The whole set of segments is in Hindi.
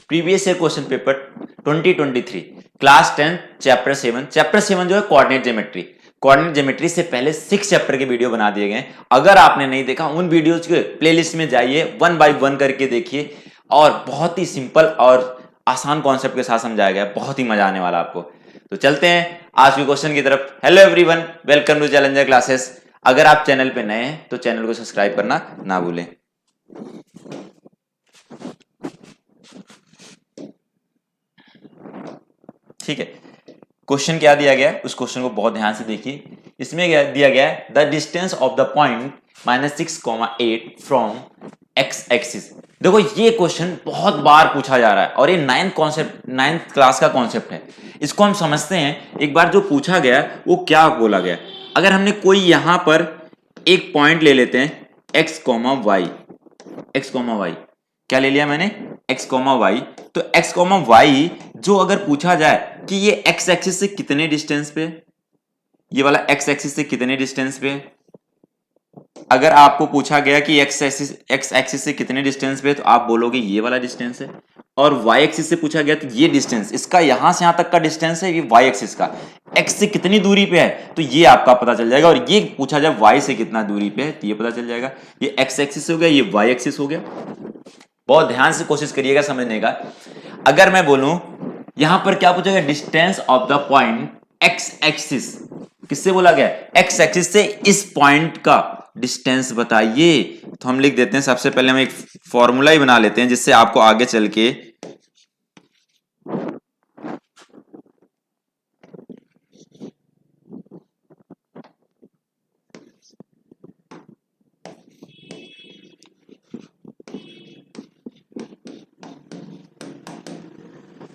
Previous year question paper 2023 class 10 chapter 7 जो है कोऑर्डिनेट ज्योमेट्री से पहले 6 चैप्टर के वीडियो बना दिए गए। अगर आपने नहीं देखा उन वीडियोज के प्लेलिस्ट में जाइए, 1 बाय 1 करके देखिए और बहुत ही सिंपल और आसान कॉन्सेप्ट के साथ समझाया गया, बहुत ही मजा आने वाला आपको। तो चलते हैं आज के क्वेश्चन की तरफ। Hello everyone, welcome to Challenger Classes. अगर आप चैनल पे नए हैं तो चैनल को सब्सक्राइब करना ना भूलें। ठीक है, क्वेश्चन क्या दिया गया है उस क्वेश्चन को बहुत ध्यान से देखिए। इसमें दिया गया है the distance of the point -6,8 from x axis. देखो ये क्वेश्चन बहुत बार पूछा जा रहा है और ये 9th क्लास का कॉन्सेप्ट है। इसको हम समझते हैं। एक बार जो पूछा गया वो क्या बोला गया, अगर हमने कोई यहां पर एक पॉइंट ले लेते हैं x, y, क्या ले लिया मैंने x, y। तो x, y जो अगर पूछा जाए कि ये x एक्सिस से कितने डिस्टेंस पे, ये वाला x एक्सिस से कितने डिस्टेंस पे, अगर आपको पूछा गया कि x एक्सिस से कितने डिस्टेंस पे तो आप बोलोगे ये वाला डिस्टेंस है। और y एक्सिस से पूछा गया तो ये डिस्टेंस, इसका यहां से यहां तक का डिस्टेंस है, ये y एक्सिस का x से कितनी दूरी पे है तो ये आपका पता चल जाएगा। और ये पूछा जाए y से कितना दूरी पे है तो ये पता चल जाएगा। ये x एक्सिस हो गया, ये y एक्सिस हो गया। बहुत ध्यान से कोशिश करिएगा समझने का। अगर मैं बोलूं यहां पर क्या पूछा गया, distance of the point x axis, किससे बोला गया, x एक्सिस से इस पॉइंट का डिस्टेंस बताइए। तो हम लिख देते हैं, सबसे पहले हम एक फॉर्मूला ही बना लेते हैं जिससे आपको आगे चल के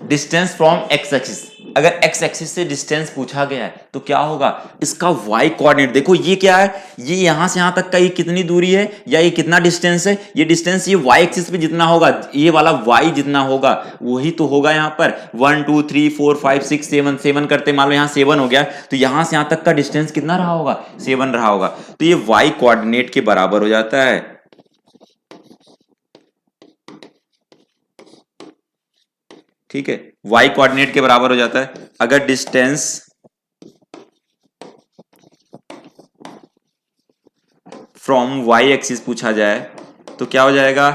डिस्टेंस फ्रॉम एक्स एक्सिस। अगर एक्स एक्सिस से डिस्टेंस पूछा गया है तो क्या होगा, इसका वाई कोऑर्डिनेट देखो ये क्या है, ये यहां से यहां तक का ये कितनी दूरी है या ये कितना डिस्टेंस है, ये डिस्टेंस ये वाई एक्सिस पे जितना होगा, ये वाला वाई जितना होगा वही तो होगा। यहां पर 1 2 3 4 5 6 7 करते मान लो यहां 7 हो गया तो यहां से यहां तक का डिस्टेंस कितना रहा होगा, 7 रहा होगा। तो ये वाई कोऑर्डिनेट के बराबर हो जाता है। ठीक है, y कोऑर्डिनेट के बराबर हो जाता है। अगर डिस्टेंस फ्रॉम y एक्सिस पूछा जाए तो क्या हो जाएगा,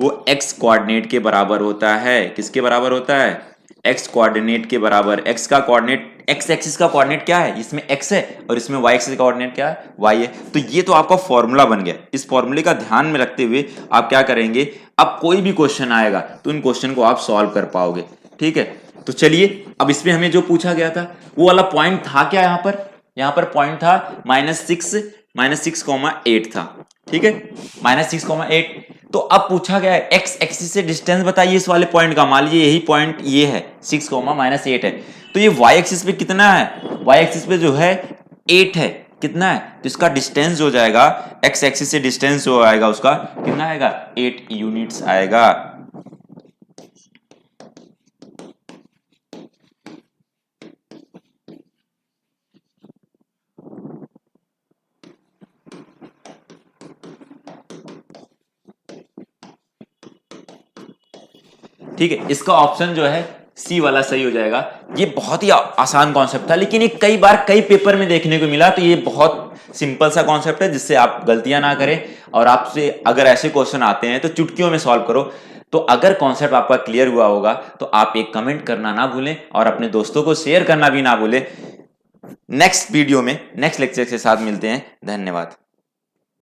वो x कोऑर्डिनेट के बराबर होता है। किसके बराबर होता है, x कोऑर्डिनेट के बराबर। x का कोऑर्डिनेट, x एक्सिस का कोऑर्डिनेट क्या है, इसमें x है और इसमें y एक्सिस का कोऑर्डिनेट क्या है, y है। तो ये तो आपका फॉर्मूला बन गया। इस फॉर्मूले का ध्यान में रखते हुए आप क्या करेंगे, अब कोई भी क्वेश्चन आएगा तो इन क्वेश्चन को आप सॉल्व कर पाओगे। ठीक है, तो चलिए अब इसमें हमें जो पूछा गया था वो वाला पॉइंट था क्या, यहां पर पॉइंट था -6,8 था। ठीक है, -6,8। तो अब पूछा गया है एक्स एक्सिस से डिस्टेंस बताइए इस वाले पॉइंट का। मान लीजिए यही पॉइंट ये है 6,-8 है, तो ये y एक्सिस पे कितना है, y एक्सिस पे जो है 8 है, कितना है, तो इसका डिस्टेंस जो जाएगा x एक्सिस से डिस्टेंस जो आएगा उसका कितना आएगा, 8 यूनिट्स आएगा। ठीक है, इसका ऑप्शन जो है सी वाला सही हो जाएगा। ये बहुत ही आसान कॉन्सेप्ट था लेकिन ये कई बार कई पेपर में देखने को मिला, तो ये बहुत सिंपल सा कॉन्सेप्ट है जिससे आप गलतियां ना करें। और आपसे अगर ऐसे क्वेश्चन आते हैं तो चुटकियों में सॉल्व करो। तो अगर कॉन्सेप्ट आपका क्लियर हुआ होगा तो आप एक कमेंट करना ना भूलें और अपने दोस्तों को शेयर करना भी ना भूलें। नेक्स्ट वीडियो में नेक्स्ट लेक्चर के साथ मिलते हैं। धन्यवाद।